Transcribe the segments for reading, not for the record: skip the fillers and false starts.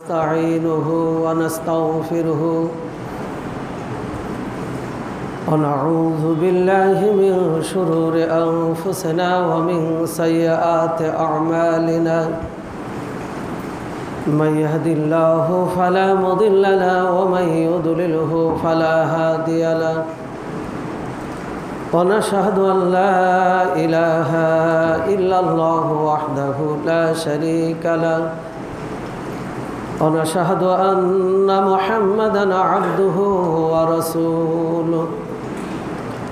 نستعينه ونستغفره ونعوذ بالله من شرور أنفسنا ومن سيئات أعمالنا من يهد الله فلا مضل له ومن يضلله فلا هادي له ونشهد أن لا إله إلا الله وحده لا شريك له ونشهد أن محمدًا عبده ورسوله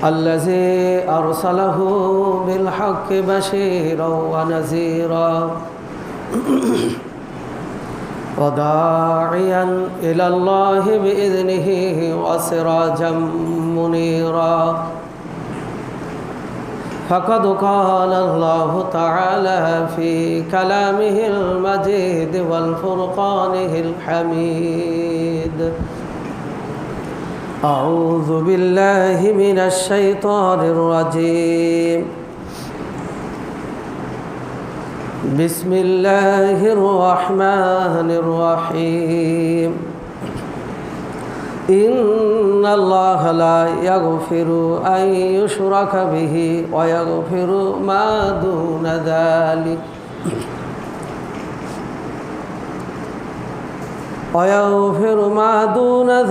الذي أرسله بالحق بشيرا ونذيرا وداعيا إلى الله بإذنه وسراجا منيرا فقد قال الله تعالى في كلامه المجيد والفرقانه الحميد أعوذ بالله من الشيطان الرجيم بسم الله الرحمن الرحيم إن الله لا يغفر أن يشرك به ويغفر ما دون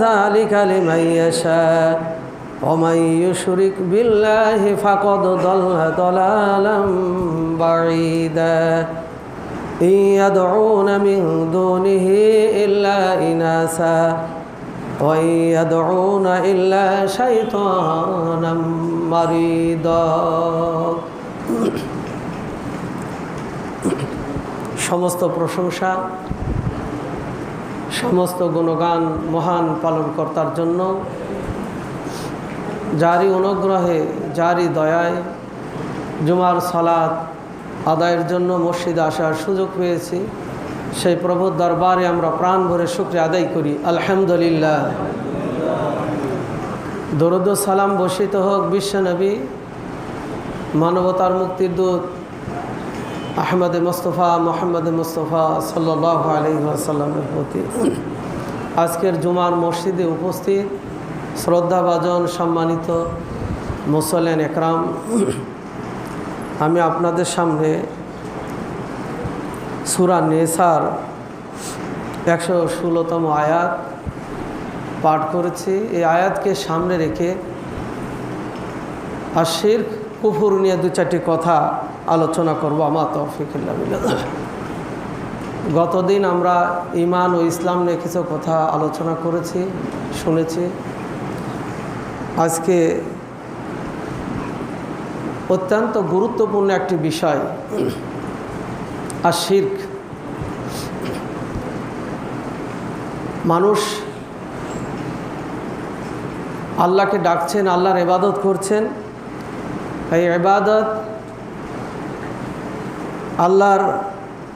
ذلك لمن يشاء ومن يشرك بالله فقد ضل ضلالا بعيدا إن يدعون من دونه إلا إناثا وإن يدعون إلا شيطانا مريدا সমস্ত প্রশংসা সমস্ত গুণগান মহান পালনকর্তার জন্য, যারই অনুগ্রহে যারই দয়ায় জুমার সালাত আদায়ের জন্য মসজিদে আসার সুযোগ পেয়েছি। সেই প্রভুর দরবারে আমরা প্রাণ ভরে শুকরিয়া আদায় করি, আলহামদুলিল্লাহ। দরুদ ও সালাম বর্ষিত হোক বিশ্বনবী মানবতার মুক্তির দূত আহমদ মুস্তফা মোহাম্মদ মুস্তফা সাল্লাল্লাহু আলাইহি ওয়াসাল্লামের প্রতি। আজকের জুমার মসজিদে উপস্থিত শ্রদ্ধাভাজন সম্মানিত মুসল্লিন একরাম, আমি আপনাদের সামনে সূরা নিসার 116তম আয়াত পাঠ করেছি। এই আয়াতকে সামনে রেখে আর শিরক কুফর নিয়ে দু চারটি কথা আলোচনা করব, আমার তৌফিক ইল্লা বিল্লাহ। গতদিন আমরা ঈমান ও ইসলাম নিয়ে কিছু কথা আলোচনা করেছি, শুনেছি। আজকে অত্যন্ত গুরুত্বপূর্ণ একটি বিষয়, আর শিরক। মানুষ আল্লাহকে ডাকছেন, আল্লাহর ইবাদত করছেন। এই ইবাদত আল্লাহর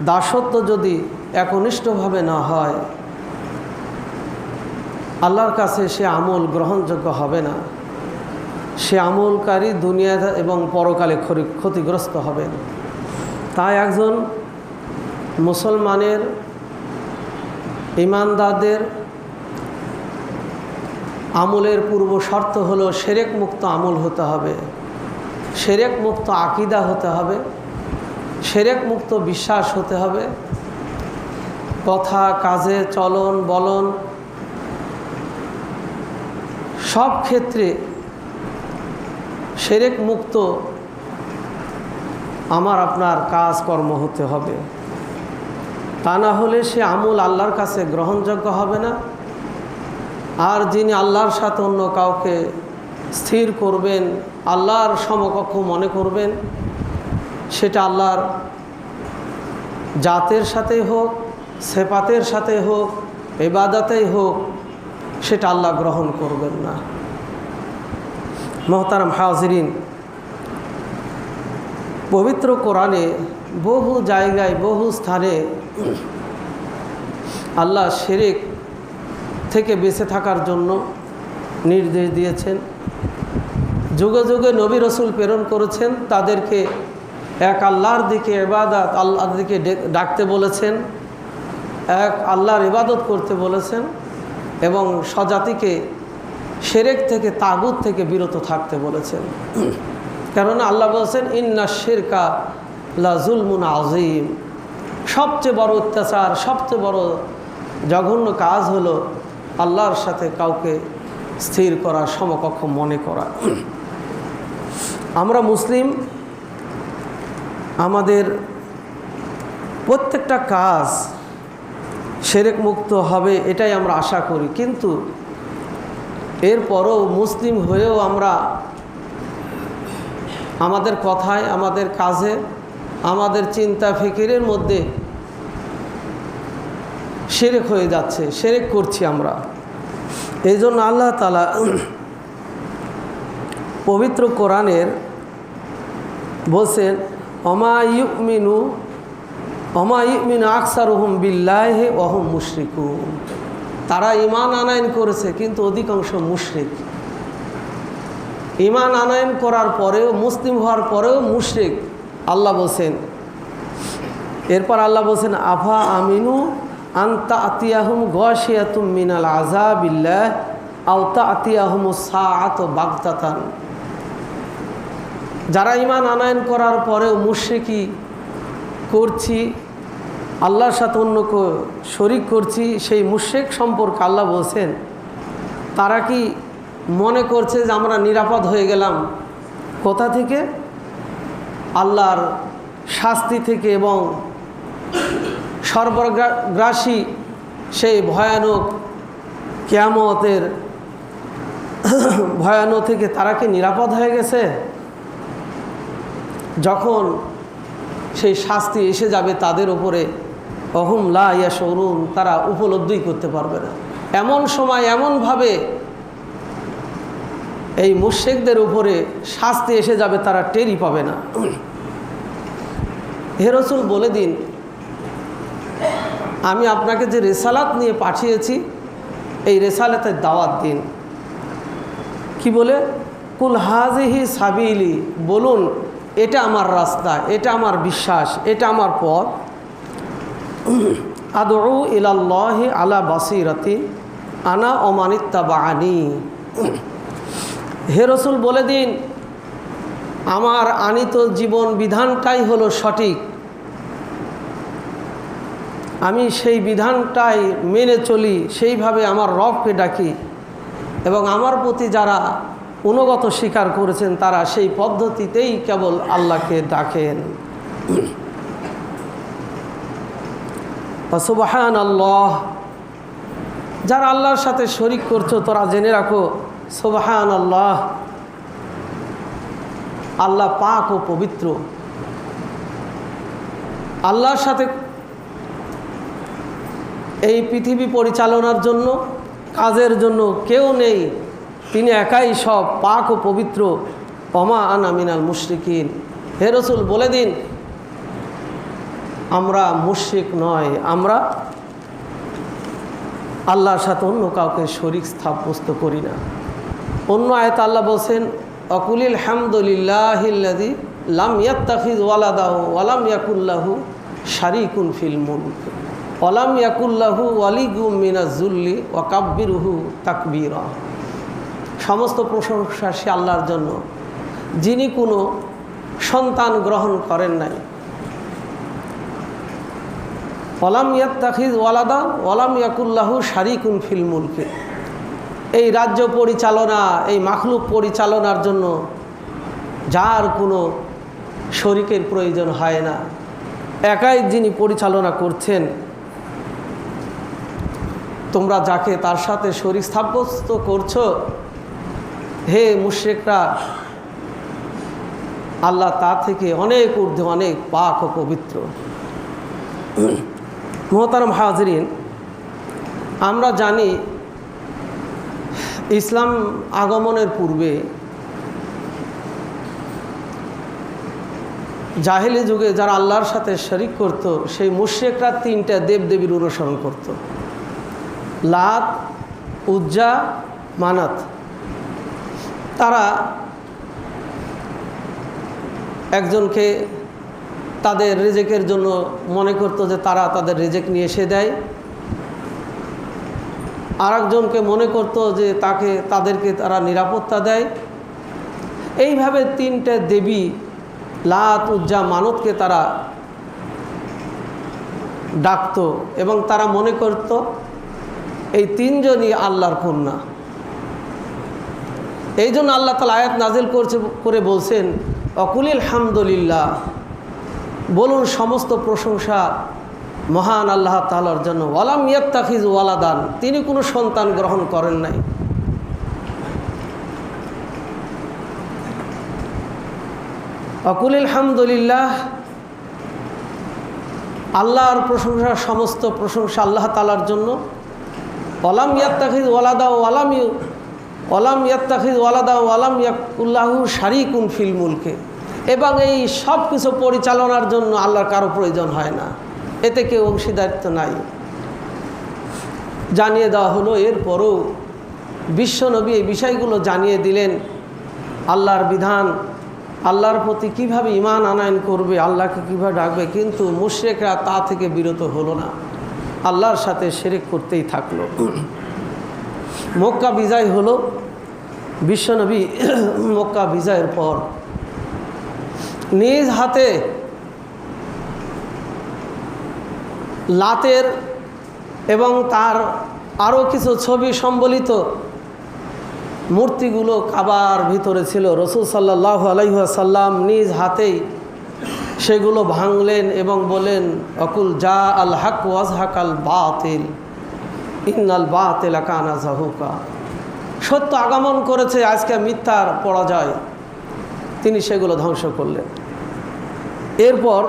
দাসত্ব যদি একনিষ্ঠভাবে না হয়, আল্লাহর কাছে সে আমল গ্রহণযোগ্য হবে না। সে আমলকারী দুনিয়া এবং পরকালে ক্ষতিগ্রস্ত হবেন। তাই একজন মুসলমানের, ঈমানদারদের আমলের পূর্ব শর্ত হলো শিরক মুক্ত আমল হতে হবে, শিরক মুক্ত আকীদা হতে হবে, শিরক মুক্ত বিশ্বাস হতে হবে। কথা কাজে চলন বলন সব ক্ষেত্রে শিরক মুক্ত আমার আপনার কাজকর্ম হতে হবে। তা না হলে সে আমল আল্লাহর কাছে গ্রহণযোগ্য হবে না। আর যিনি আল্লাহর সাথে অন্য কাউকে স্থির করবেন, আল্লাহর সমকক্ষ মনে করবেন, সেটা আল্লাহর জাতের সাথে হোক, সিফাতের সাথে হোক, ইবাদতেই হোক, সেটা আল্লাহ গ্রহণ করবেন না। মোহতারাম হাজিরিন, পবিত্র কোরআনে বহু জায়গায় বহু স্থানে আল্লাহ শিরক থেকে বেঁচে থাকার জন্য নির্দেশ দিয়েছেন। যুগে যুগে নবী রসুল প্রেরণ করেছেন, তাদেরকে এক আল্লাহর দিকে ইবাদত, আল্লাহর দিকে ডাকতে বলেছেন। এক আল্লাহর ইবাদত করতে বলেছেন এবং স্বজাতিকে শিরক থেকে তাগুত থেকে বিরত থাকতে বলেছেন। কারণ আল্লাহ বলেছেন ইন্না শিরকা লা যুলমুন আযীম, সবচেয়ে বড় অত্যাচার, সবচেয়ে বড় জঘন্য কাজ হলো আল্লাহর সাথে কাউকে স্থির করা, সমকক্ষ মনে করা। আমরা মুসলিম, আমাদের প্রত্যেকটা কাজ শিরক মুক্ত হবে এটাই আমরা আশা করি, কিন্তু এরপরও মুসলিম হয়েও আমরা আমাদের কথায়, আমাদের কাজে, আমাদের চিন্তা ফিকিরের মধ্যে শিরক হয়ে যাচ্ছে, শিরক করছি আমরা। এই জন্য আল্লাহ তাআলা পবিত্র কোরআনের বলছেন ওমা ইউমিনু আকসারুহুম বিল্লাহি ওয়া হুম মুশরিকুন, তারা ঈমান আনয়ন করেছে কিন্তু অধিকাংশ মুশরিক। ঈমান আনয়ন করার পরেও, মুসলিম হওয়ার পরেও মুশরিক আল্লাহ বলছেন। এরপর আল্লাহ বলছেন আফা আমিনু আনতা আতিয়াহুম গাশিয়াতুম মিনাল আযাবিল্লাহ আও তাতিয়াহুমুস সাআতু বাগতাতান, যারা ঈমান আনয়ন করার পরেও মুশরিকি করছি, আল্লাহর সাথে অন্য শরীক করছি, সেই মুশরিক সম্পর্কে আল্লাহ বলছেন তারা কি মনে করছে যে আমরা নিরাপদ হয়ে গেলাম? কোথা থেকে? আল্লাহর শাস্তি থেকে এবং সর্বগ্রাসী সেই ভয়ানক কিয়ামতের ভয়ানক থেকে তারা কি নিরাপদ হয়ে গেছে? যখন সেই শাস্তি এসে যাবে তাদের উপরে, অহুম লা ইয়াশউরুন, তারা উপলব্ধি করতে পারবে না। এমন সময় এমনভাবে এই মুশরিকদের উপরে শাস্তি এসে যাবে তারা টেরই পাবে না। হে রাসূল বলে দিন, আমি আপনাকে যে রিসালাত নিয়ে পাঠিয়েছি এই রিসালাতের দাওয়াত দিন। কি বলে? কুল হাযিহি সাবিলি, বলুন এটা আমার রাস্তা, এটা আমার বিশ্বাস, এটা আমার পথ। আদউ ইলাল্লাহি আলা বাসিরাতি আনা ওয়া মানিত্তাবাআনি, হে রাসূল বলে দিন আমার আনিত জীবন বিধানটাই হলো সঠিক, আমি সেই বিধানটাই মেনে চলি, সেইভাবে আমার রবকে ডাকি এবং আমার প্রতি যারা অনুগত স্বীকার করেছেন তারা সেই পদ্ধতিতেই কেবল আল্লাহকে ডাকেন। সুবহানাল্লাহ, যারা আল্লাহর সাথে শরীক করছো তোরা জেনে রাখো সুবহানাল্লাহ, আল্লাহ পাক ও পবিত্র। আল্লাহর সাথে এই পৃথিবী পরিচালনার জন্য, কাজের জন্য কেউ নেই, তিনি একাই সব, পাক ও পবিত্র। ওমা আনা মিনাল মুশরিকিন, হে রাসূল বলে দিন আমরা মুশরিক নয়, আমরা আল্লাহর সাথে অন্য কাউকে শরীক সাব্যস্ত করি না। অন্য আয়াতে আল্লাহ বলছেন অকুলিল হামদুলিল্লাহিল্লাযী লাম ইয়াত্তাখিয ওয়ালাদা ওয়া লাম ইয়াকুল লাহু শারীকুন ফিল মুলক ওয়া লাম ইয়াকুল লাহু ওয়ালিয়্যুম মিনাজ যুল্লি ওয়া কাব্বিরহু তাকবীরা। সমস্ত প্রশংসা সে আল্লাহর জন্য, যিনি কোনো সন্তান গ্রহণ করেন নাই। ওয়ালাম ইয়াত্তাখিয ওয়ালাদা ওয়ালাম ইয়াকুল লাহু শারীকুন ফিল মুলক, এই রাজ্য পরিচালনা, এই মাখলুক পরিচালনার জন্য যার কোনো শরীকের প্রয়োজন হয় না, একাই যিনি পরিচালনা করছেন। তোমরা যাকে তার সাথে শরীক সাব্যস্ত করছো, হে মুশরিকরা, আল্লাহ তা থেকে অনেক ঊর্ধ্বে, অনেক পাক ও পবিত্র। মুহতারাম হাজরিন, আমরা জানি ইসলাম আগমনের পূর্বে জাহেলি যুগে যারা আল্লাহর সাথে শরীক করত, সেই মুশরিকরা তিনটা দেবদেবীর অনুসরণ করত, লাত, উজ্জা, মানাত। তারা একজনকে তাদের রিজেকের জন্য মনে করত যে তারা তাদের রিজেক নিয়ে এসে দেয়, আরেকজনকে মনে করত যে তাদেরকে তারা নিরাপত্তা দেয়। এইভাবে তিনটে দেবী লাত, উজ্জা, মানতকে তারা ডাকত এবং তারা মনে করত এই তিনজনই আল্লাহর কন্যা। এই জন্য আল্লাহ তাআলা আয়াত নাজিল করে বলছেন, অকুলিল হামদুলিল্লাহ, বলুন সমস্ত প্রশংসা মহান আল্লাহ তাআলার জন্য। ওয়ালাম ইয়াত্তাখিজ ওয়ালাদান, তিনি কোনো সন্তান গ্রহণ করেন নাই। অকুলিল হামদুলিল্লাহ, আল্লাহর প্রশংসা, সমস্ত প্রশংসা আল্লাহ তাআলার জন্য। ওয়ালাম ইয়াত্তাখিজ ওয়ালাদা ওয়ালাম ইয়াত্তাখিজ ওয়ালাদা ওয়ালাম ইয়াকুল্লাহু শারিকুন ফিল মুলকে, এবং এই সব কিছু পরিচালনার জন্য আল্লাহর কারো প্রয়োজন হয় না, এতে কেউ অংশীদারিত্ব নাই। জানিয়ে দেওয়া হলো। এরপরও বিশ্বনবী এই বিষয়গুলো জানিয়ে দিলেন, আল্লাহর বিধান, আল্লাহর প্রতি কিভাবে ঈমান আনয়ন করবে, আল্লাহকে কীভাবে ডাকবে। কিন্তু মুশরিকরা তা থেকে বিরত হলো না, আল্লাহর সাথে শিরক করতেই থাকলো। মক্কা বিজয় হলো। বিশ্বনবী মক্কা বিজয়ের পর নিজ হাতে লাতের এবং তার আরও কিছু ছবি সম্বলিত মূর্তিগুলো কাবার ভিতরে ছিল। রাসূল সাল্লাল্লাহু আলাইহি ওয়াসাল্লাম নিজ হাতেই সেগুলো ভাঙলেন এবং বলেন, অকুল জা আল হক ওয়াজহাকাল বাতিল ইন্নাল বাতিলা কানা যাহুকা, সত্য আগমন করেছে, আজকে মিথ্যার পরাজয়। তিনি সেগুলো ধ্বংস করলেন। এরপর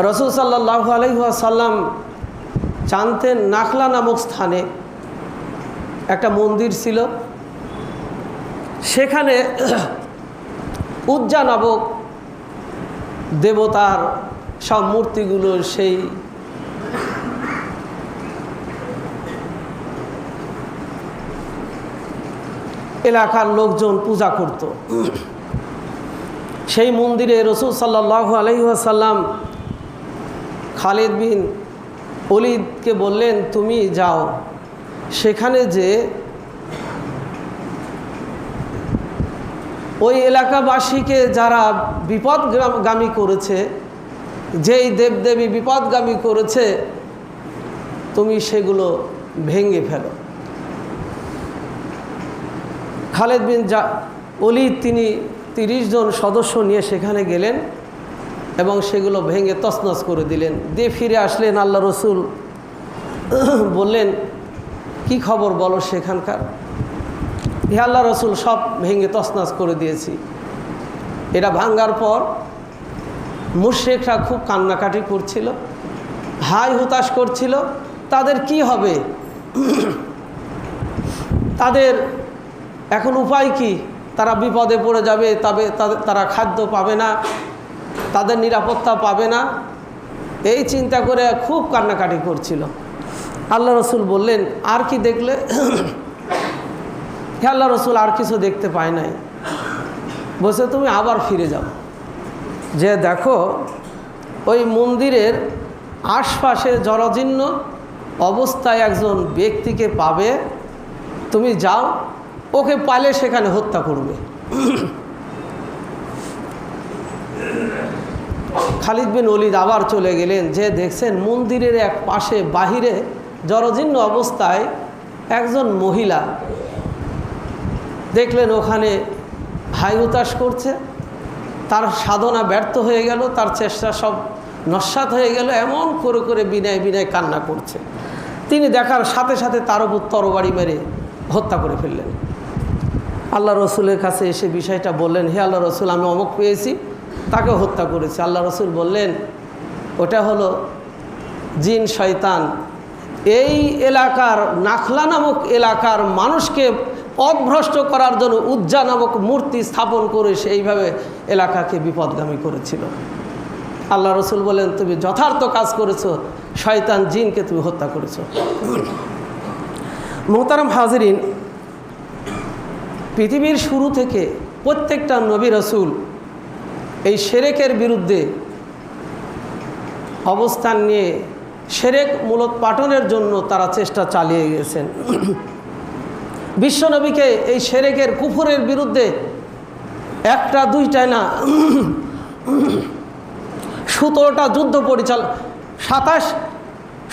রাসূল সাল্লাল্লাহু আলাইহি ওয়াসাল্লাম জানতেন নাখলা নামক স্থানে একটা মন্দির ছিল, সেখানে উজ্জা নামক দেবতার সব মূর্তিগুলো সেই এলাকার লোকজন পূজা করত। সেই মন্দিরে রাসূল সাল্লাল্লাহু আলাইহি ওয়াসাল্লাম খালিদ বিন ওলীদকে বললেন, তুমি যাও সেখানে, যে ওই এলাকাবাসীকে যারা বিপদগামী করেছে, যেই দেবদেবী বিপদগামী করেছে, তুমি সেগুলো ভেঙে ফেলো। খালিদ বিন ওলীদ তিনি 30 জন সদস্য নিয়ে সেখানে গেলেন এবং সেগুলো ভেঙে তছনছ করে দিলেন। দিয়ে ফিরে আসলেন। আল্লাহ রসুল বললেন, কি খবর বলো সেখানকার? হে আল্লাহ রসুল, সব ভেঙে তছনছ করে দিয়েছি। এটা ভাঙ্গার পর মুশরিকরা খুব কান্নাকাটি করছিল, হাই হুতাশ করছিল। তাদের কি হবে? তাদের এখন উপায় কি? তারা বিপদে পড়ে যাবে, তবে তারা খাদ্য পাবে না, তাদের নিরাপত্তা পাবে না, এই চিন্তা করে খুব কান্নাকাটি করছিল। আল্লাহ রসুল বললেন, আর কি দেখলে? হে আল্লাহ রসুল, আর কিছু দেখতে পাই নাই। বলছে, তুমি আবার ফিরে যাও, যে দেখো ওই মন্দিরের আশপাশে জরাজীর্ণ অবস্থায় একজন ব্যক্তিকে পাবে, তুমি যাও, ওকে পালে সেখানে হত্যা করবে। খালিদ বিন ওলীদ আবার চলে গেলেন, যে দেখছেন মন্দিরের এক পাশে বাহিরে জরাজীর্ণ অবস্থায় একজন মহিলা দেখলেন, ওখানে হাই হুতাশ করছে। তার সাধনা ব্যর্থ হয়ে গেল, তার চেষ্টা সব নস্যাৎ হয়ে গেল, এমন করে করে বিনয় বিনয় কান্না করছে। তিনি দেখার সাথে সাথে তার উপর তরবারি মেরে হত্যা করে ফেললেন। আল্লাহ রসুলের কাছে এসে বিষয়টা বললেন, হে আল্লাহ রসুল, আমি অমুক পেয়েছি, তাকে হত্যা করেছি। আল্লাহ রসুল বললেন, ওটা হলো জিন শয়তান। এই এলাকার নাখলা নামক এলাকার মানুষকে পথভ্রষ্ট করার জন্য উজ্জা নামক মূর্তি স্থাপন করে সেইভাবে এলাকাকে বিপদগামী করেছিল। আল্লাহ রসুল বলেন, তুমি যথার্থ কাজ করেছো, শয়তান জিনকে তুমি হত্যা করেছো। মোহতারাম হাজরিন, পৃথিবীর শুরু থেকে প্রত্যেকটা নবী রসুল এই শিরকের বিরুদ্ধে অবস্থান নিয়ে শিরক মূলোৎপাটনের জন্য তারা চেষ্টা চালিয়ে গেছেন। বিশ্বনবীকে এই শিরকের কুফরের বিরুদ্ধে একটা দুইটায় না 17টা যুদ্ধ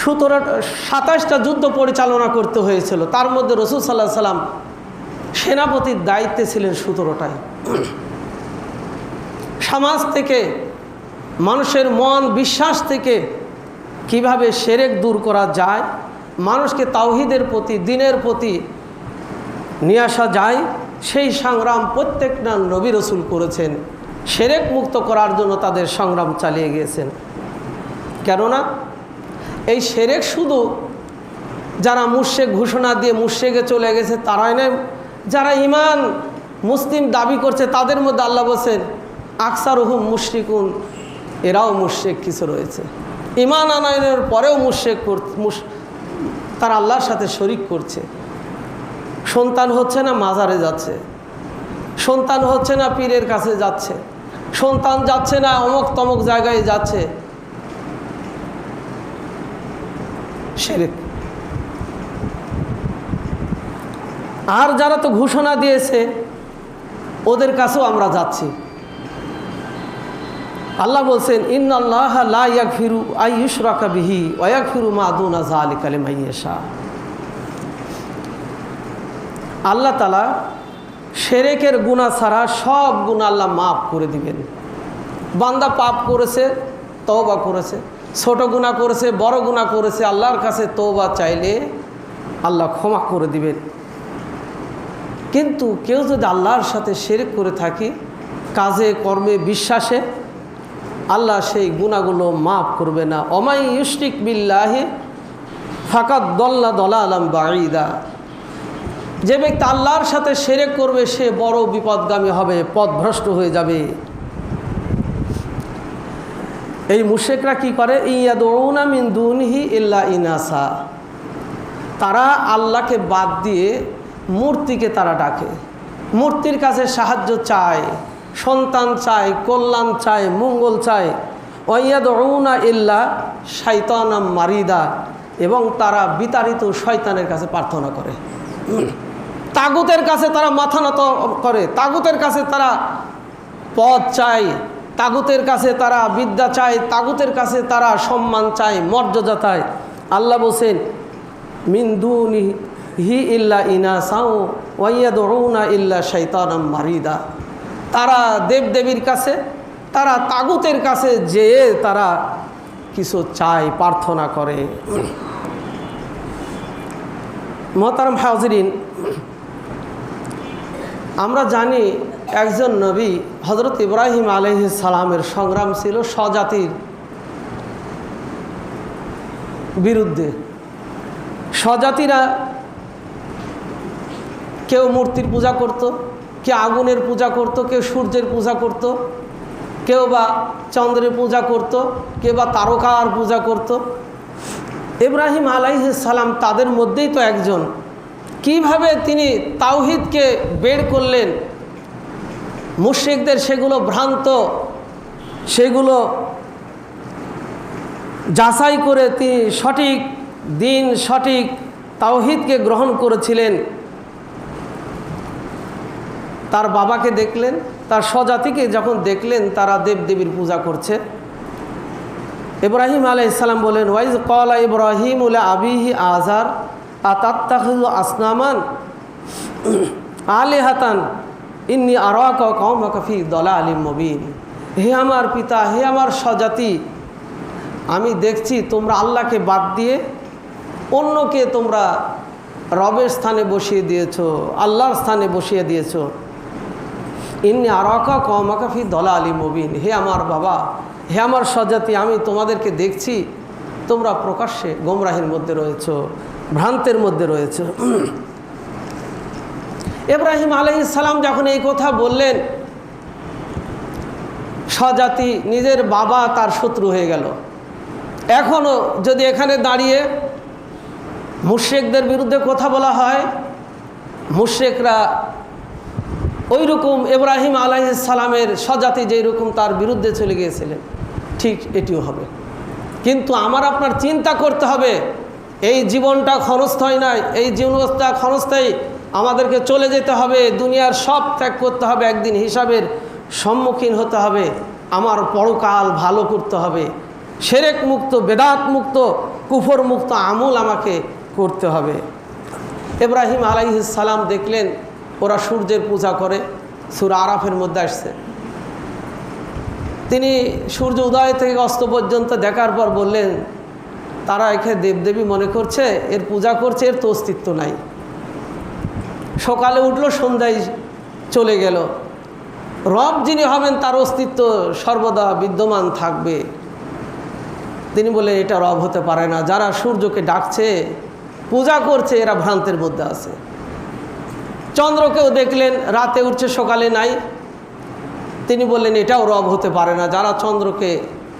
27টা যুদ্ধ পরিচালনা করতে হয়েছিল। তার মধ্যে রাসূল সাল্লাল্লাহু আলাইহি সাল্লাম সেনাপতির দায়িত্বে ছিলেন 17টায়। সমাজ থেকে, মানুষের মন বিশ্বাস থেকে কিভাবে শিরক দূর করা যায়, মানুষকে তাওহীদের প্রতি, দ্বীনের প্রতি নিয়ে আসা যায়, সেই সংগ্রাম প্রত্যেকটা নবী রাসূল করেছেন। শিরক মুক্ত করার জন্য তাদের সংগ্রাম চালিয়ে গিয়েছেন। কেননা এই শিরক শুধু যারা মুশরিক ঘোষণা দিয়ে মুশরিকে চলে গেছে তারাই নয়, যারা ঈমান মুসলিম দাবি করছে তাদের মধ্যে আল্লাহ বলেন আকসারুহুম মুশরিকুন, এরাও মুশরিক কিছু রয়েছে। ঈমান আনয়নের পরেও তারা আল্লাহর সাথে শরিক করছে। সন্তান হচ্ছে না, মাজারে যাচ্ছে। সন্তান হচ্ছে না, পীরের কাছে যাচ্ছে। সন্তান যাচ্ছে না, অমুক তমুক জায়গায় যাচ্ছে। শিরক। আর যারা তো ঘোষণা দিয়েছে ওদের কাছেও আমরা যাচ্ছি। আল্লাহ বলছেন ইন্নাল্লাহা লা ইয়াগফিরু আইয়ুশরাকা বিহি ওয়া ইয়াগফিরু মা দুনা যালিকা লিমান ইয়াশা। আল্লাহ তাআলা শিরকের গুনাহ ছাড়া সব গুনাহ আল্লাহ মাফ করে দিবেন। বান্দা পাপ করেছে, তওবা করেছে, ছোট গুনাহ করেছে, বড় গুনাহ করেছে, আল্লাহর কাছে তওবা চাইলে আল্লাহ ক্ষমা করে দিবেন। কিন্তু কেউ যদি আল্লাহর সাথে শিরক করে থাকে কাজে কর্মে বিশ্বাসে, আল্লাহ সেই গুনাহগুলো মাফ করবে না। ওমাই ইউশরিক বিল্লাহি ফাকাদ দল্লা দলালাম বাঈদা। যে ব্যক্তি আল্লাহর সাথে শিরক করবে সে বড় বিপদগামী হবে, পথভ্রষ্ট হয়ে যাবে। এই মুশরিকরা কি করে? ইয়াদউনা মিন দুনিহি ইল্লা ইনাসা। তারা আল্লাহকে বাদ দিয়ে মূর্তিকে তারা ডাকে, মূর্তির কাছে সাহায্য চায়, সন্তান চায়, কল্যাণ চায়, মঙ্গল চায়। ওয়াইয়াদউনা ইল্লা শাইতানাম মারিদা, এবং তারা বিতাড়িত শয়তানের কাছে প্রার্থনা করে। তাগুতের কাছে তারা মাথা নত করে, তাগুতের কাছে তারা পদ চায়, তাগুতের কাছে তারা বিদ্যা চায়, তাগুতের কাছে তারা সম্মান চায়, মর্যাদা চায়। আল্লাহ বলছেন মিন দুনিহি ইল্লা ইনাসাউ ওয়া ইয়াদউনা ইল্লা শাইতানাম মারিদা। তারা দেবদেবীর কাছে, তারা তাগুতের কাছে যেয়ে তারা কিছু চায়, প্রার্থনা করে। মোহতারাম হাজিরিন, আমরা জানি একজন নবী হযরত ইব্রাহিম আলাইহিস সালামের সংগ্রাম ছিল স্বজাতির বিরুদ্ধে। স্বজাতিরা কেউ মূর্তির পূজা করত, কেউ আগুনের পূজা করত, কেউ সূর্যের পূজা করত, কেউ বা চন্দ্রের পূজা করত, কেউ বা তারকার পূজা করত। ইব্রাহিম আলাইহিস সালাম তাদের মধ্যেই তো একজন। কিভাবে তিনি তাওহীদকে বের করলেন, মুশরিকদের সেগুলো ভ্রান্ত, সেগুলো যাচাই করে তিনি সঠিক দিন, সঠিক তাওহীদকে গ্রহণ করেছিলেন। তার বাবাকে দেখলেন, তার স্বজাতিকে যখন দেখলেন তারা দেবদেবীর পূজা করছে, ইব্রাহিম আলাইহিস সালাম বলেন ওয়াইজ ক্বালা ইব্রাহিমু লি আবিহি আযার আতাত্তাখিযু আসনামান আলিহাতান ইন্নী আরাকা কওমাকা ফি দালালিম মুবিন। হে আমার পিতা, হে আমার স্বজাতি, আমি দেখছি তোমরা আল্লাহকে বাদ দিয়ে অন্যকে তোমরা রবের স্থানে বসিয়ে দিয়েছো, আল্লাহর স্থানে বসিয়ে দিয়েছো। ইন্নী আরাকা কওমাকা ফি দালালিম মুবিন। হে আমার বাবা, হে আমার স্বজাতি, আমি তোমাদেরকে দেখছি তোমরা প্রকাশ্যে গোমরাহির মধ্যে রয়েছো, ভ্রান্তের মধ্যে রয়েছো। ইব্রাহিম আলাইহিস সালাম যখন এই কথা বললেন, স্বজাতি নিজের বাবা তার শত্রু হয়ে গেল। এখনও যদি এখানে দাঁড়িয়ে মুশরিকদের বিরুদ্ধে কথা বলা হয়, মুশরিকরা ওই রকম ইব্রাহিম আলাইহিস সালামের স্বজাতি যেই রকম তার বিরুদ্ধে চলে গিয়েছিলেন, ঠিক এটিও হবে। কিন্তু আমার আপনার চিন্তা করতে হবে, এই জীবনটা ক্ষণস্থায়ী নয়, এই জীবনটা ক্ষণস্থায়ী, আমাদেরকে চলে যেতে হবে, দুনিয়ার সব ত্যাগ করতে হবে, একদিন হিসাবের সম্মুখীন হতে হবে। আমার পরকাল ভালো করতে হবে, শিরক মুক্ত, বেদাত মুক্ত, কুফর মুক্ত আমল আমাকে করতে হবে। ইব্রাহিম আলাইহিস সালাম দেখলেন ওরা সূর্যের পূজা করে, সূরা আরাফের মধ্যে আসছে। তিনি সূর্য উদয় থেকে অস্ত পর্যন্ত দেখার পর বললেন, তারা একে দেবদেবী মনে করছে, এর পূজা করছে, এর তো অস্তিত্ব নাই। সকালে উঠলো, সন্ধ্যায় চলে গেল। রব যিনি হবেন তার অস্তিত্ব সর্বদা বিদ্যমান থাকবে। তিনি বললেন এটা রব হতে পারে না, যারা সূর্যকে ডাকছে, পূজা করছে, এরা ভ্রান্তের মধ্যে আছে। চন্দ্রকেও দেখলেন রাতে উঠছে, সকালে নাই। তিনি বললেন এটাও রব হতে পারে না, যারা চন্দ্রকে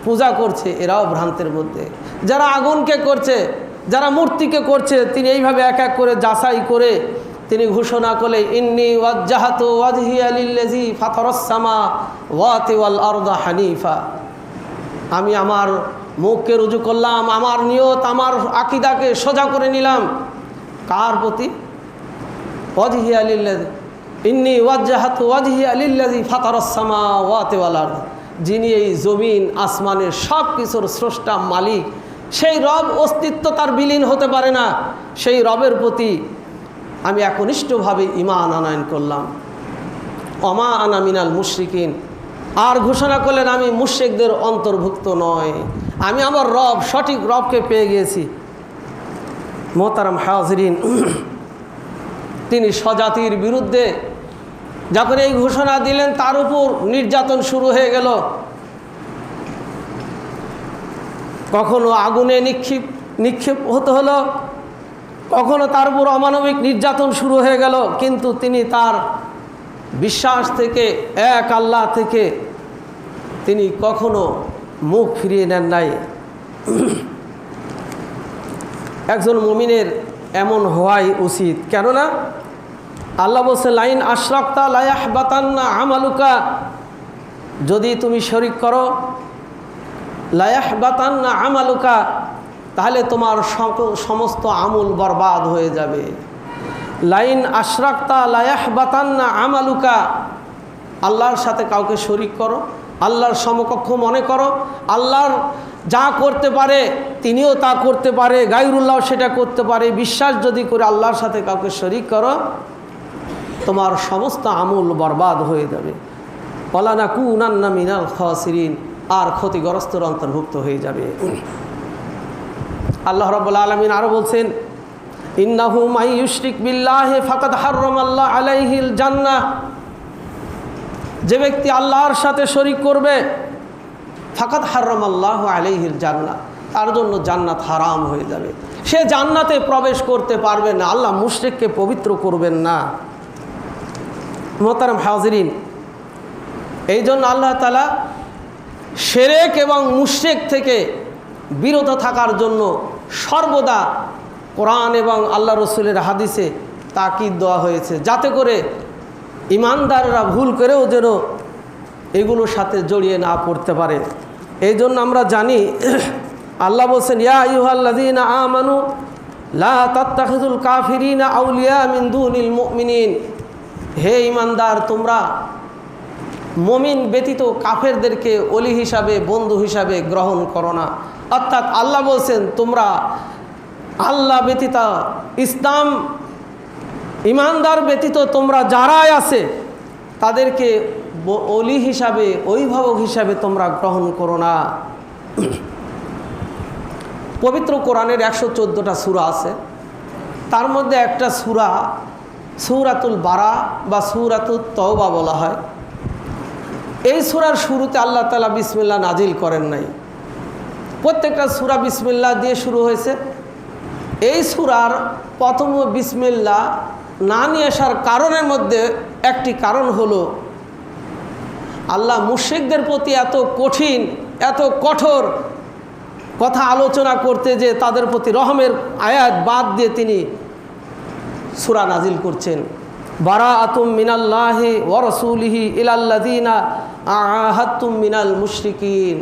পূজা করছে এরাও ভ্রান্তের মধ্যে। যারা আগুনকে করছে, যারা মূর্তিকে করছে, তিনি এইভাবে এক এক করে যাচাই করে তিনি ঘোষণা করলেন, ইন্নী ওয়াজ্জাহাতু ওয়াজহিয়া লিল্লাযী ফাতারাস সামাওয়াতি ওয়াল আরদা হানিফা। আমি আমার মুখকে রুজু করলাম, আমার নিয়ত, আমার আকীদাকে সোজা করে নিলাম। কার প্রতি? ওয়াজহিয়া লিল্লাযী, ইন্নী ওয়াজ্জাহাতু ওয়াজহিয়া লিল্লাযী ফাতারাস সামাওয়াতি ওয়াল আরদ। যিনি এই জমিন আসমানের সব কিছুর স্রষ্টা, মালিক, সেই রব অস্তিত্ব তার বিলীন হতে পারে না। সেই রবের প্রতি আমি একনিষ্ঠভাবে ঈমান আনয়ন করলাম। ওমা আনা মিনাল মুশরিকিন। আর ঘোষণা করলেন আমি মুশরিকদের অন্তর্ভুক্ত নয়, আমি আমার রব, সঠিক রবকে পেয়ে গিয়েছি। মোহতারাম হাজিরিন, তিনি স্বজাতির বিরুদ্ধে যখন এই ঘোষণা দিলেন, তার উপর নির্যাতন শুরু হয়ে গেল। কখনো আগুনে নিক্ষেপ হতে হলো, কখনো তার উপর অমানবিক নির্যাতন শুরু হয়ে গেল। কিন্তু তিনি তার বিশ্বাস থেকে, এক আল্লাহ থেকে তিনি কখনো মুখ ফিরিয়ে নেন নাই। একজন মুমিনের এমন হওয়াই উচিত। কেননা আল্লাহ বলছে, লাইন আশরাকতা লা ইয়াহবাতান্না আমালুকা। যদি তুমি শরিক করো, লা ইয়াহবাতান্না আমালুকা, তাহলে তোমার সমস্ত আমল বরবাদ হয়ে যাবে। লাইন আশরাকতা লা ইয়াহবাতান্না আমালুকা। আল্লাহর সাথে কাউকে শরিক করো, আল্লাহর সমকক্ষ মনে করো, আল্লাহর যা করতে পারে তিনিও তা করতে পারে, গায়রুল্লাহ সেটা করতে পারে। বিশ্বাস যদি করে আল্লাহর সাথে কাউকে শরিক করো, তোমার সমস্ত আমল বরবাদ হয়ে যাবে। ওয়ালা নাকুনান্না মিনাল খাসিরিন, আর ক্ষতিগ্রস্তর অন্তর্ভুক্ত হয়ে যাবে। আল্লাহ রাব্বুল আলামিন আরও বলছেন, ইন্নাহু মান ইউশরিক বিল্লাহি ফাকাদ হাররামাল্লাহু আলাইহিল জান্নাহ। যে ব্যক্তি আল্লাহর সাথে শরিক করবে, ফাকাদ হাররামাল্লাহু আলাইহিল জান্নাহ, তার জন্য জান্নাত হারাম হয়ে যাবে। সে জান্নাতে প্রবেশ করতে পারবে না। আল্লাহ মুশরিককে পবিত্র করবেন না। মোহতারাম হাজিরিন, এই জন্য আল্লাহ তাআলা শিরক এবং মুশরিক থেকে বিরত থাকার জন্য সর্বদা কোরআন এবং আল্লাহ রসুলের হাদিসে তাকিদ দেওয়া হয়েছে, যাতে করে ইমানদাররা ভুল করেও যেন এগুলোর সাথে জড়িয়ে না পড়তে পারে। এই জন্য আমরা জানি আল্লাহ বলছেন, ইয়া আইয়ুহাল্লাযীনা আমানু লা তাত্তাখিযুল কাফিরিনা আউলিয়া মিন দুনিল মুমিনিন। হে ইমানদার, তোমরা মুমিন ব্যতীত কাফেরদেরকে ওলি হিসাবে, বন্ধু হিসাবে গ্রহণ করো না। অর্থাৎ আল্লাহ বলছেন, তোমরা আল্লাহ ব্যতীত, ইসলাম ইমানদার ব্যতীত তোমরা যারাই আছে তাদেরকে ওলি হিসাবে, অভিভাবক হিসাবে তোমরা গ্রহণ করো না। পবিত্র কোরআনের 114টা সূরা আছে, তার মধ্যে একটা সূরা সূরাতুল বারা বা সূরাতুত তওবা বলা হয়। এই সূরার শুরুতে আল্লাহ তাআলা বিসমিল্লাহ নাজিল করেন নাই। প্রত্যেকটা সূরা বিসমিল্লাহ দিয়ে শুরু হয়েছে। এই সূরার প্রথম বিসমিল্লাহ না নিয়ে আসার কারণের মধ্যে একটি কারণ হলো, আল্লাহ মুশরিকদের প্রতি এত কঠিন, এত কঠোর কথা আলোচনা করতে যে তাদের প্রতি রহমের আয়াত বাদ দিয়ে তিনি সূরা নাজিল করছেন। বারাআতুম মিনাল্লাহি ওয়া রাসূলিহি ইলাল্লাযীনা আ'আহাদতুম মিনাল মুশরিকিন।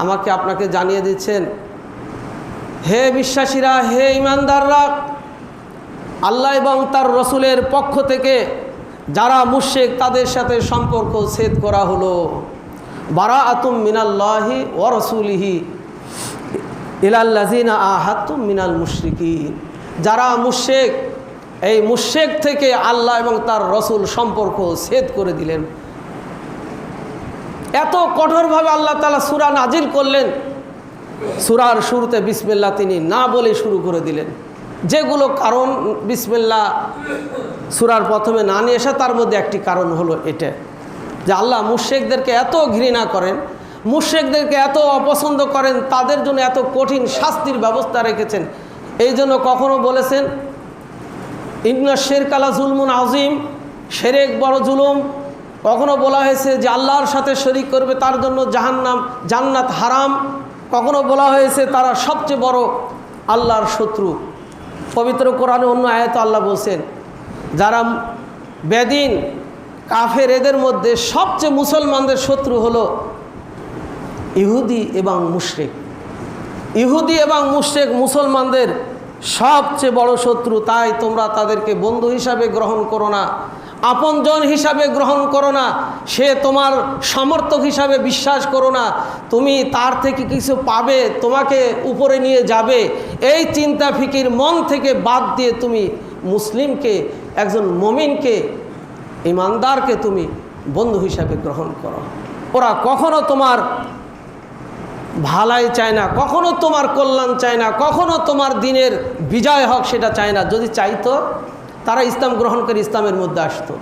আমাকে আপনাকে জানিয়ে দিচ্ছেন, হে বিশ্বাসীরা, হে ঈমানদাররা, আল্লাহ এবং তার রসুলের পক্ষ থেকে যারা মুশরিক তাদের সাথে সম্পর্ক ছেদ করা হলো। বারাআতুম মিনাল্লাহি ওয়া রাসূলিহি ইলাল্লাযিনা আহাদতুম মিনাল মুশরিকিন। যারা মুশরিক, এই মুশরিক থেকে আল্লাহ এবং তার রসুল সম্পর্ক ছেদ করে দিলেন। এত কঠোরভাবে আল্লাহ তাআলা সূরা নাজিল করলেন, সূরার শুরুতে বিসমিল্লাহ তিনি না বলে শুরু করে দিলেন। যেগুলো কারণ বিসমিল্লাহ সূরার প্রথমে না নিয়ে আসা, তার মধ্যে একটি কারণ হলো এটা যে আল্লাহ মুশরিকদেরকে এত ঘৃণা করেন, মুশরিকদেরকে এত অপছন্দ করেন, তাদের জন্য এত কঠিন শাস্তির ব্যবস্থা রেখেছেন। এই জন্য কখনো বলেছেন ইন্না শিরকা লা যুলমুন আযীম, শিরক বড় জুলুম। কখনো বলা হয়েছে যে আল্লাহর সাথে শরীক করবে তার জন্য জাহান্নাম, জান্নাত হারাম। কখনো বলা হয়েছে তারা সবচেয়ে বড় আল্লাহর শত্রু। পবিত্র কোরআনে অন্য আয়াতে আল্লাহ বলছেন যারা বেদিন কাফের, এদের মধ্যে সবচেয়ে মুসলমানদের শত্রু হলো ইহুদি এবং মুশরিক। ইহুদি এবং মুশরিক মুসলমানদের সবচেয়ে বড় শত্রু। তাই তোমরা তাদেরকে বন্ধু হিসাবে গ্রহণ করো না, আপনজন হিসাবে গ্রহণ করো না, সে তোমার সমর্থক হিসাবে বিশ্বাস করো না। তুমি তার থেকে কিছু পাবে, তোমাকে উপরে নিয়ে যাবে, এই চিন্তা ফিকির মন থেকে বাদ দিয়ে তুমি মুসলিমকে, একজন মুমিনকে, ঈমানদারকে তুমি বন্ধু হিসাবে গ্রহণ করো। ওরা কখনো তোমার ভালাই চায় না, কখনো তোমার কল্যাণ চায় না, কখনো তোমার দিনের বিজয় হোক সেটা চায় না। যদি চাইতো তারা ইসলাম গ্রহণ করে ইসলামের মধ্যে আসতো।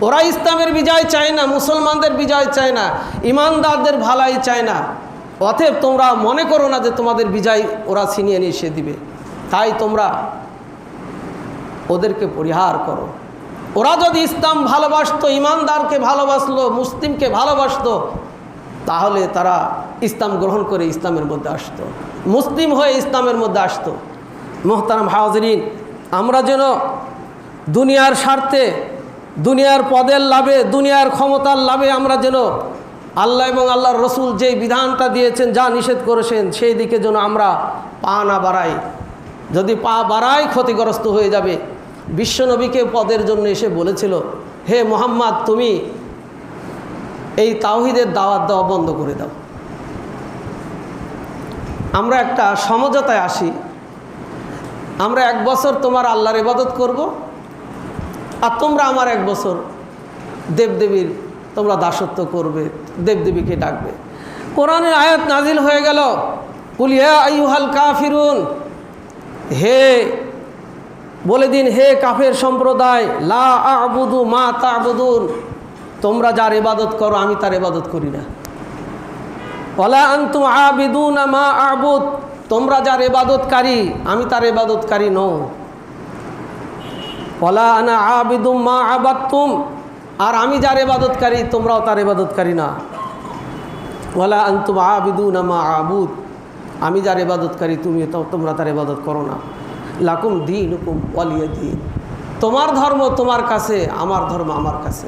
ওরা ইসলামের বিজয় চায় না, মুসলমানদের বিজয় চায় না, ঈমানদারদের ভালাই চায় না। অতএব তোমরা মনে করো না যে তোমাদের বিজয় ওরা ছিনিয়ে নিয়ে এসে দিবে। তাই তোমরা ওদেরকে পরিহার করো। ওরা যদি ইসলাম ভালোবাসতো, ঈমানদারকে ভালোবাসলো, মুসলিমকে ভালোবাসতো, তাহলে তারা ইসলাম গ্রহণ করে ইসলামের মধ্যে আসতো, মুসলিম হয়ে ইসলামের মধ্যে আসতো। মুহতারাম হাজিরিন, আমরা যেন দুনিয়ার স্বার্থে, দুনিয়ার পদের লাভে, দুনিয়ার ক্ষমতার লাভে আমরা যেন আল্লাহ এবং আল্লাহর রসুল যেই বিধানটা দিয়েছেন, যা নিষেধ করেছেন, সেই দিকে যেন আমরা পা না বাড়াই। যদি পা বাড়াই ক্ষতিগ্রস্ত হয়ে যাবে। বিশ্বনবীকে পদের জন্য এসে বলেছিল, হে মুহাম্মদ, তুমি এই তাওহীদের দাওয়াত দেওয়া বন্ধ করে দাও। আমরা একটা সমঝোতায় আসি, আমরা 1 বছর তোমার আল্লাহর ইবাদত করব, আর তোমরা আমার 1 বছর দেবদেবীর তোমরা দাসত্ব করবে, দেবদেবীকে ডাকবে। কোরআনের আয়াত নাজিল হয়ে গেল, কুল ইয়া আইয়ুহাল কাফিরুন, হে বলে দিন, হে কাফের সম্প্রদায়, লা আ'বুদু মা তা'বুদুন, তোমরা যার ইবাদত করো আমি তার ইবাদত করি না। ওয়ালা আনতুম আবিদুনা মা আ'বুদ, তোমরা যার ইবাদতকারী আমি তার ইবাদতকারী নও। ওয়ালা আনা আবিদুম মা আবাদতুম, আর আমি যার ইবাদতকারী তোমরাও তার ইবাদতকারী না। ওয়ালা আনতুম আবিদুনা মা আ'বুদ, আমি যার ইবাদতকারী তোমরা তার ইবাদত করো না। লাকুম দীনুকুম ওয়ালিয়া দীন, তোমার ধর্ম তোমার কাছে, আমার ধর্ম আমার কাছে।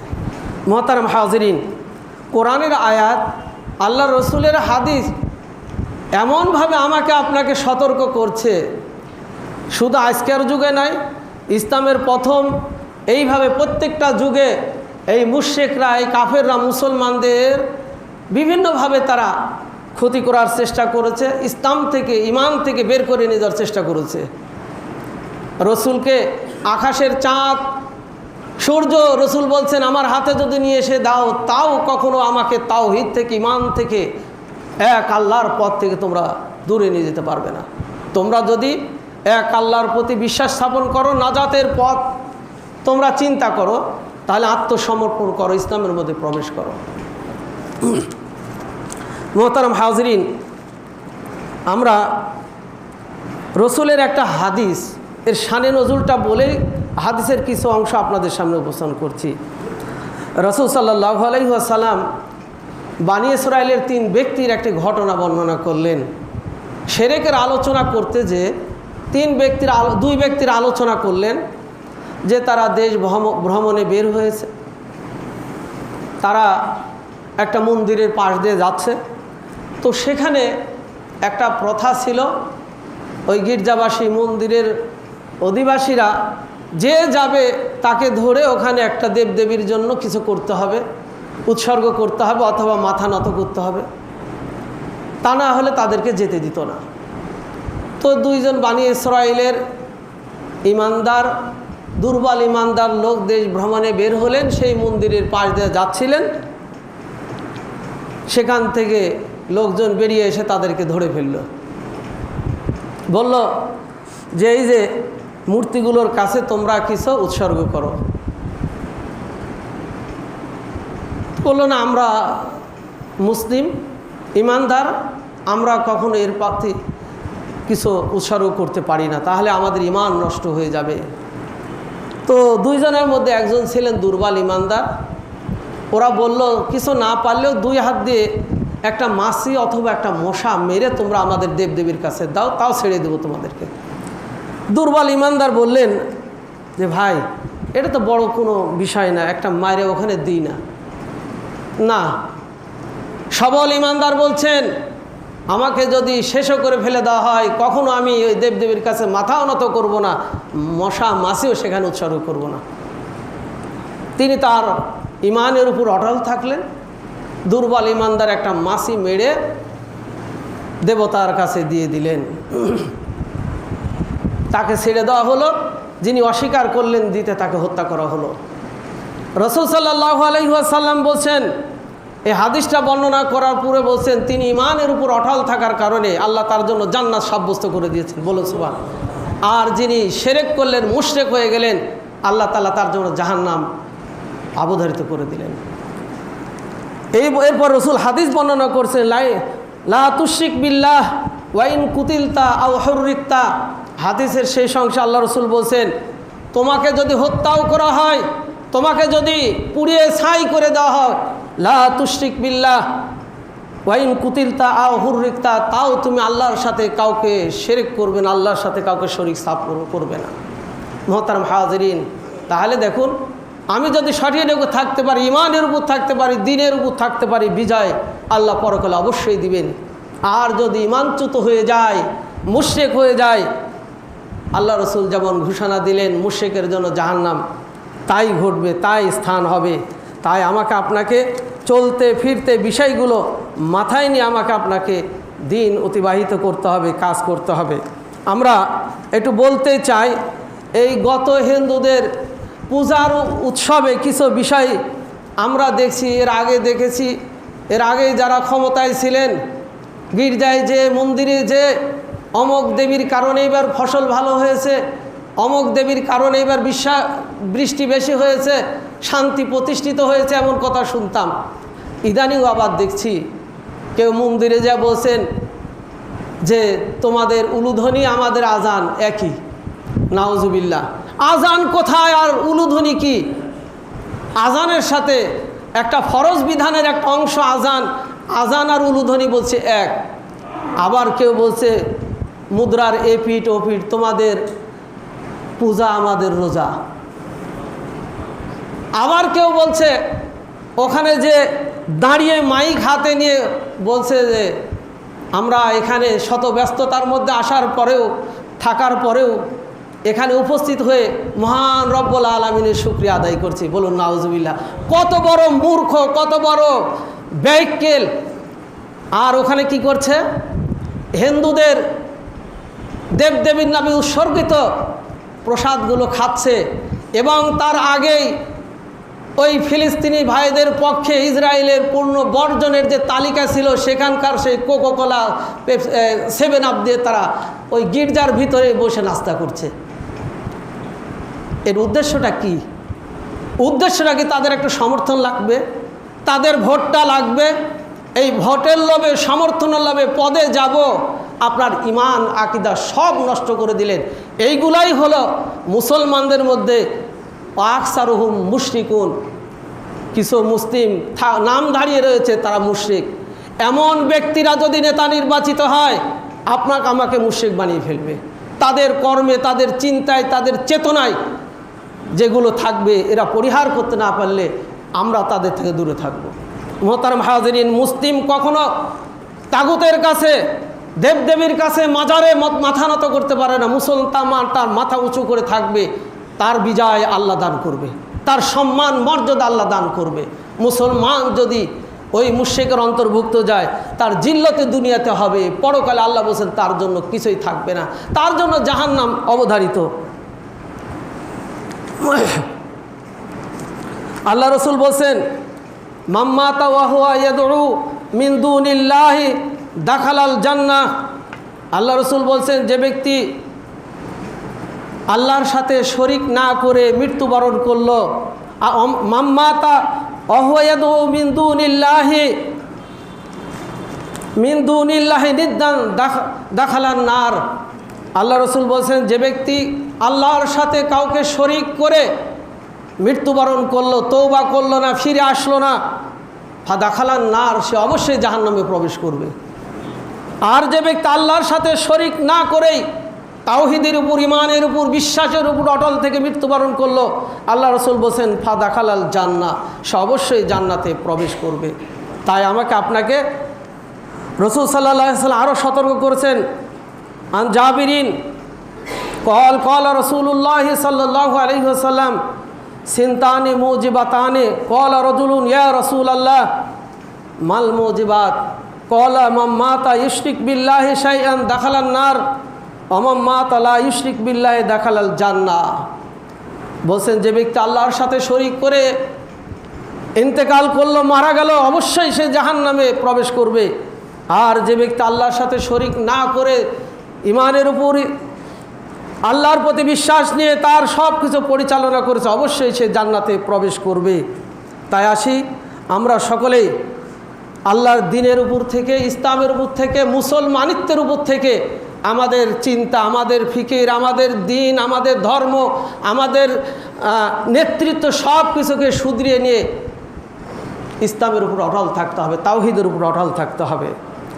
মুহতারাম হাজিরিন, কোরআনের আয়াত, আল্লাহ রসুলের হাদিস এমনভাবে আমাকে আপনাকে সতর্ক করছে, শুধু আজকের যুগে নয়, ইসলামের প্রথম এইভাবে প্রত্যেকটা যুগে এই মুশরিকরা, এই কাফেররা মুসলমানদের বিভিন্নভাবে তারা ক্ষতি করার চেষ্টা করেছে, ইসলাম থেকে, ঈমান থেকে বের করে নিয়ে যাওয়ার চেষ্টা করেছে। রসুলকে আকাশের চাঁদ, সূর্য, রসুল বলছেন আমার হাতে যদি নিয়ে এসে দাও, তাও কখনো আমাকে তাওহীদ থেকে, ঈমান থেকে, এক আল্লাহর পথ থেকে তোমরা দূরে নিয়ে যেতে পারবে না। তোমরা যদি এক আল্লাহর প্রতি বিশ্বাস স্থাপন করো, নাজাতের পথ তোমরা চিন্তা করো, তাহলে আত্মসমর্পণ করো, ইসলামের মধ্যে প্রবেশ করো। মুহতারাম হাজিরিন, আমরা রসুলের একটা হাদিস, এর শানে নজুলটা বলে হাদিসের কিছু অংশ আপনাদের সামনে উপস্থাপন করছি। রাসূল সাল্লাল্লাহু আলাইহি ওয়াসাল্লাম বানী ইসরাইলের 3 ব্যক্তির একটি ঘটনা বর্ণনা করলেন। শিরকের আলোচনা করতে যে 2 ব্যক্তির আলোচনা করলেন যে তারা দেশ ভ্রমণে বের হয়েছে, তারা একটা মন্দিরের পাশ দিয়ে যাচ্ছে, তো সেখানে একটা প্রথা ছিল, ওই গির্জাবাসী মন্দিরের অধিবাসীরা যে যাবে তাকে ধরে ওখানে একটা দেবদেবীর জন্য কিছু করতে হবে, উৎসর্গ করতে হবে অথবা মাথা নত করতে হবে, তা না হলে তাদেরকে যেতে দিত না। তো দুইজন বানি ইসরাইলের ইমানদার, দুর্বল ইমানদার লোক দেশ ভ্রমণে বের হলেন, সেই মন্দিরের পাশ দিয়ে যাচ্ছিলেন, সেখান থেকে লোকজন বেরিয়ে এসে তাদেরকে ধরে ফেলল, বলল যে এই যে মূর্তিগুলোর কাছে তোমরা কিছু উৎসর্গ করো। বললো না, আমরা মুসলিম ইমানদার, আমরা কখনো এর প্রতি কিছু উৎসর্গ করতে পারি না, তাহলে আমাদের ইমান নষ্ট হয়ে যাবে। তো দুইজনের মধ্যে একজন ছিলেন দুর্বল ইমানদার, ওরা বলল কিছু না পারলেও দুই হাত দিয়ে একটা মাছি অথবা একটা মশা মেরে তোমরা আমাদের দেবদেবীর কাছে দাও, তাও ছেড়ে দেবো তোমাদেরকে। দুর্বল ইমানদার বললেন যে ভাই এটা তো বড় কোনো বিষয় না, একটা মায়ের ওখানে দিই না। না, সবল ইমানদার বলছেন আমাকে যদি শেষও করে ফেলে দেওয়া হয় কখনো আমি ওই দেবদেবীর কাছে মাথাও নত করব না, মশা মাছিও সেখানে উৎসর্গ করব না। তিনি তার ইমানের উপর অটল থাকলেন। দুর্বল ইমানদার একটা মাছি মেরে দেবতার কাছে দিয়ে দিলেন, তাকে ছেড়ে দেওয়া হলো। যিনি অস্বীকার করলেন দিতে, তাকে হত্যা করা হলো। রাসূল সাল্লাল্লাহু আলাইহি ওয়াসাল্লাম বলছেন, এই হাদিসটা বর্ণনা করার পরে বলছেন তিনি ইমানের উপর অটল থাকার কারণে আল্লাহ তার জন্য জান্নাত সাব্যস্ত করে দিয়েছেন, বলুন সুবহান। আর যিনি শিরক করলেন, মুশরিক হয়ে গেলেন, আল্লাহ তাআলা তার জন্য জাহান্নাম অবধারিত করে দিলেন। এরপর রাসূল হাদিস বর্ণনা করছেন, লা তুশরিক বিল্লাহ ওয়া ইন কুতিলতা আও হুররিকতা। হাদিসের সেই অংশে আল্লাহ রাসূল বলছেন, তোমাকে যদি হত্যাও করা হয়, তোমাকে যদি পুড়িয়ে ছাই করে দেওয়া হয়, লা তুশরিক বিল্লাহ ওয়া ইন কুতিলতা আও হুররিকতা, তাও তুমি আল্লাহর সাথে কাউকে শিরক করবে না, আল্লাহর সাথে কাউকে শরীক স্থাপন করবে না। মুহতারাম হাজিরিন, তাহলে দেখুন, আমি যদি সঠিকের উপর থাকতে পারি, ইমানের উপর থাকতে পারি, দ্বীনের উপর থাকতে পারি, বিজয় আল্লাহ পরকালে অবশ্যই দিবেন। আর যদি ইমানচ্যুত হয়ে যায়, মুশরিক হয়ে যায়, আল্লাহ রসুল যেমন ঘোষণা দিলেন মুশরিকের জন্য জাহান্নাম, তাই ঘটবে, তাই স্থান হবে। তাই আমাকে আপনাকে চলতে ফিরতে বিষয়গুলো মাথায় নিয়ে আমাকে আপনাকে দিন অতিবাহিত করতে হবে, কাজ করতে হবে। আমরা একটু বলতে চাই, এই গত হিন্দুদের পূজার উৎসবে কিছু বিষয় আমরা দেখছি, এর আগে যারা ক্ষমতায় ছিলেন, গির্জায় যে, মন্দিরে যে, অমক দেবীর কারণে এবার ফসল ভালো হয়েছে, অমক দেবীর কারণে এবার বৃষ্টি বেশি হয়েছে, শান্তি প্রতিষ্ঠিত হয়েছে, এমন কথা শুনতাম। ইদানিং আবার দেখছি কেউ মন্দিরে যা বলছেন যে তোমাদের উলুধ্বনি আমাদের আজান একই। নাউজুবিল্লাহ, আজান কোথায় আর উলুধ্বনি কি? আজানের সাথে একটা ফরজ বিধানের একটা অংশ আজান, আজান আর উলুধ্বনি বলছে এক। আবার কেউ বলছে মুদ্রার এপিঠ ওপিঠ, তোমাদের পূজা আমাদের রোজা। আবার কেউ বলছে ওখানে যে দাঁড়িয়ে মাইক হাতে নিয়ে বলছে যে আমরা এখানে শত ব্যস্ততার মধ্যে আসার পরেও, থাকার পরেও এখানে উপস্থিত হয়ে মহান রব্বুল আলামিনের শুকরিয়া আদায় করছি। বলুন নাউজুবিল্লাহ, কত বড় মূর্খ, কত বড় ব্যাককেল। আর ওখানে কি করছে? হিন্দুদের দেবদেবীর নামে উৎসর্গিত প্রসাদগুলো খাচ্ছে। এবং তার আগেই ওই ফিলিস্তিনি ভাইদের পক্ষে ইসরায়েলের পূর্ণ বর্জনের যে তালিকা ছিল, সেখানকার সেই কোকোকোলা, 7 আপ দিয়ে তারা ওই গির্জার ভিতরে বসে নাস্তা করছে। এর উদ্দেশ্যটা কি? উদ্দেশ্যটা কি? তাদের একটা সমর্থন লাগবে, তাদের ভোটটা লাগবে। এই ভোটের লোভে, সমর্থনের লোভে পদে যাব, আপনার ইমান আকিদা সব নষ্ট করে দিলেন। এইগুলাই হলো মুসলমানদের মধ্যে আকসারুহুম মুশরিকুন। কিছু মুসলিম নাম দাঁড়িয়ে রয়েছে, তারা মুশরিক। এমন ব্যক্তিরা যদি নেতা নির্বাচিত হয়, আপনাকে আমাকে মুশরিক বানিয়ে ফেলবে। তাদের কর্মে, তাদের চিন্তায়, তাদের চেতনায় যেগুলো থাকবে, এরা পরিহার করতে না পারলে আমরা তাদের থেকে দূরে থাকব। মুহতারাম হাজিরিন, মুসলিম কখনো তাগুতের কাছে, দেবদেবীর কাছে, মাজারে মাথা নত করতে পারে না। মুসলমান তার মাথা উঁচু করে থাকবে, তার বিজয় আল্লাহ দান করবে, তার সম্মান মর্যাদা আল্লাহ দান করবে। মুসলমান যদি ওই মুশরিকের অন্তর্ভুক্ত যায়, তার জিল্লতে দুনিয়াতে হবে, পরকালে আল্লাহ বলছেন তার জন্য কিছুই থাকবে না, তার জন্য জাহান্নাম অবধারিত। আল্লাহ রসুল বলছেন, মাম্মাতা ওয়া হুয়া ইয়াদউ মিন দুনিল্লাহি দাখালাল জান্নাহ। আল্লাহ রসুল বলছেন, যে ব্যক্তি আল্লাহর সাথে শরিক না করে মৃত্যুবরণ করলো, মাম্মাতা ওয়া হুয়া ইয়াদউ মিন দুনিল্লাহি নিদ্দান দাখালান নার। আল্লাহ রসুল বলছেন, যে ব্যক্তি আল্লাহর সাথে কাউকে শরিক করে মৃত্যুবরণ করলো, তওবা করলো না, ফিরে আসলো না, ফাদাখালান নার, সে অবশ্যই জাহান্নামে প্রবেশ করবে। আর যে ব্যক্তি আল্লাহর সাথে শরিক না করেই তাওহীদের উপর, ইমানের উপর, বিশ্বাসের উপর অটল থেকে মৃত্যুবরণ করলো, আল্লাহ রসুল বলছেন ফাদাখালাল জান্নাহ, সে অবশ্যই জান্নাতে প্রবেশ করবে। তাই আমাকে আপনাকে রসুল সাল্লাল্লাহু আলাইহি ওয়াসাল্লাম আরও সতর্ক করেছেন। আন জাবিরিন কল রসুল্লাহ সাল্লাল্লাহু আলাইহি ওয়াসাল্লাম সিনতানি মুজিবাতানি কল রাজুলুন ইয়া রাসূলুল্লাহ মাল মুজিবাত কল মান মাতা ইউশরিক বিল্লাহি শাইআন দাখালান নার ওয়া মান মাতা লা ইউশরিক বিল্লাহি দাখালাল জান্নাহ। বলছেন, যে ব্যক্তি আল্লাহর সাথে শরিক করে ইন্তেকাল করলো, মারা গেল, অবশ্যই সে জাহান্নামে প্রবেশ করবে। আর যে ব্যক্তি আল্লাহর সাথে শরিক না করে ইমানের উপর, আল্লাহর প্রতি বিশ্বাস নিয়ে তার সব কিছু পরিচালনা করেছে, অবশ্যই সে জান্নাতে প্রবেশ করবে। তাই আসি আমরা সকলেই আল্লাহর দ্বীনের উপর থেকে, ইসলামের উপর থেকে, মুসলমানিত্বের উপর থেকে আমাদের চিন্তা, আমাদের ফিকির, আমাদের দ্বীন, আমাদের ধর্ম, আমাদের নেতৃত্ব সব কিছুকে শুধরিয়ে নিয়ে ইসলামের উপর অটল থাকতে হবে, তাওহীদের উপর অটল থাকতে হবে।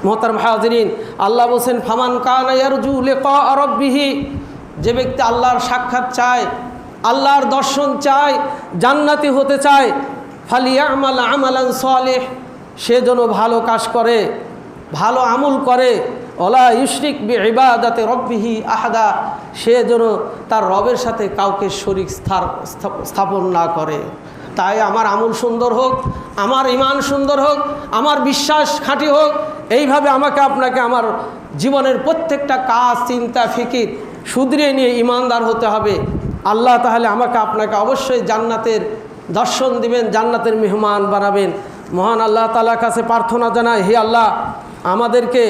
মোহতারম হাজিরিন, আল্লাহ বলছেন ফামান কানা ইয়ারজু লিকা রাব্বিহি, যে ব্যক্তি আল্লাহর সাক্ষাৎ চায়, আল্লাহর দর্শন চায়, জান্নাতি হতে চায়, ফালিয়ামাল আমালান সালিহ, সে যেন ভালো কাজ করে, ভালো আমল করে, ওয়ালা ইউশরিক বিইবাদাতি রাব্বিহি আহাদা, সে যেন তার রবের সাথে কাউকে শরীক স্থাপন না করে। তাই আমার আমল সুন্দর হোক, আমার ঈমান সুন্দর হোক, আমার বিশ্বাস খাঁটি হোক, এইভাবে আমাকে আপনাকে আমার জীবনের প্রত্যেকটা কাজ, চিন্তা, ফিকির শুধরিয়ে নিয়ে ঈমানদার হতে হবে। আল্লাহ তাহলে আমাকে আপনাকে অবশ্যই জান্নাতের দর্শন দিবেন, জান্নাতের মেহমান বানাবেন। মহান আল্লাহ তাআলার কাছে প্রার্থনা জানাই, হে আল্লাহ, আমাদেরকে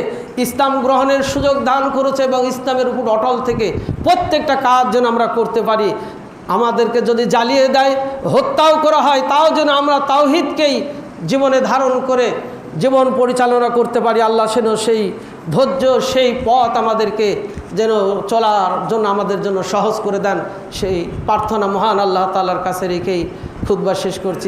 ইসলাম গ্রহণের সুযোগ দান করেছে এবং ইসলামের উপর অটল থেকে প্রত্যেকটা কাজ যেন আমরা করতে পারি। আমাদেরকে যদি জ্বালিয়ে দেয়, হত্যাও করা হয়, তাও যেন আমরা তাওহীদকেই জীবনে ধারণ করে জীবন পরিচালনা করতে পারি। আল্লাহ যেন সেই ধৈর্য, সেই পথ আমাদেরকে যেন চলার জন্য আমাদের জন্য সহজ করে দেন, সেই প্রার্থনা মহান আল্লাহ তাআলার কাছে রেখেই খুতবা শেষ করছি।